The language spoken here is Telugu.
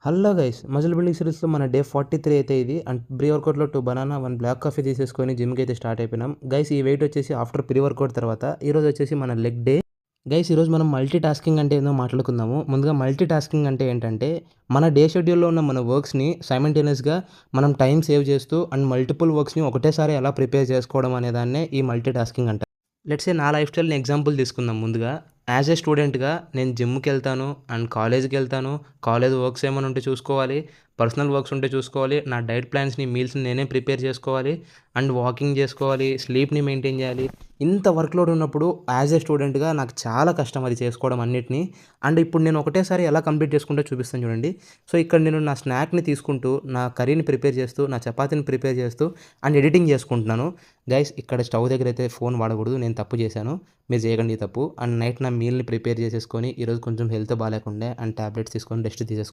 హలో గైస్ మజిల్ బిల్డింగ్ సిరీస్లో మన డే 43 అయితే ఇది అండ్ ప్రీ వర్కౌట్లో 2 బనానా 1 బ్లాక్ కాఫీ తీసేసుకొని జిమ్కి అయితే స్టార్ట్ అయిపోయినాం గైస్. ఈ వెయిట్ వచ్చేసి ఆఫ్టర్ ప్రీ వర్కౌట్ తర్వాత ఈరోజు వచ్చేసి మన లెగ్ డే గైస్. ఈరోజు మనం మల్టీ టాస్కింగ్ అంటే ఏందో మాట్లాడుకుందాము. ముందుగా మల్టీ టాస్కింగ్ అంటే ఏంటంటే మన డే షెడ్యూల్లో ఉన్న మన వర్క్స్ని సైమల్టేనియస్గా మనం టైం సేవ్ చేస్తూ అండ్ మల్టిపుల్ వర్క్స్ని ఒకటేసారి ఎలా ప్రిపేర్ చేసుకోవడం అనే దాన్నే ఈ మల్టీ టాస్కింగ్ అంటారు. లెట్స్ సే నా లైఫ్ స్టైల్ని ఎగ్జాంపుల్ తీసుకుందాం. ముందుగా యాజ్ ఏ స్టూడెంట్గా నేను జిమ్కి వెళ్తాను అండ్ కాలేజ్కి వెళ్తాను. కాలేజ్ వర్క్స్ ఏమైనా ఉంటే చూసుకోవాలి, పర్సనల్ వర్క్స్ ఉంటే చూసుకోవాలి, నా డైట్ ప్లాన్స్ని మీల్స్ని నేనే ప్రిపేర్ చేసుకోవాలి అండ్ వాకింగ్ చేసుకోవాలి, స్లీప్ని మెయింటైన్ చేయాలి. ఇంత వర్క్లోడ్ ఉన్నప్పుడు యాజ్ ఏ స్టూడెంట్గా నాకు చాలా కష్టం అది చేసుకోవడం అన్నిటిని. అండ్ ఇప్పుడు నేను ఒకటేసారి ఎలా కంప్లీట్ చేసుకుంటే చూపిస్తాను చూడండి. సో ఇక్కడ నేను నా స్నాక్ని తీసుకుంటూ నా కర్రీని ప్రిపేర్ చేస్తూ నా చపాతీని ప్రిపేర్ చేస్తూ అండ్ ఎడిటింగ్ చేసుకుంటున్నాను. గైస్ ఇక్కడ స్టవ్ దగ్గర అయితే ఫోన్ వాడకూడదు, నేను తప్పు చేశాను, మీరు చేయకండి ఈ తప్పు. అండ్ నైట్ నా మీల్ని ప్రిపేర్ చేసేసుకొని ఈరోజు కొంచెం హెల్త్ బాగాలేకుండే అండ్ టాబ్లెట్స్ తీసుకొని రెస్ట్ తీసేసుకుని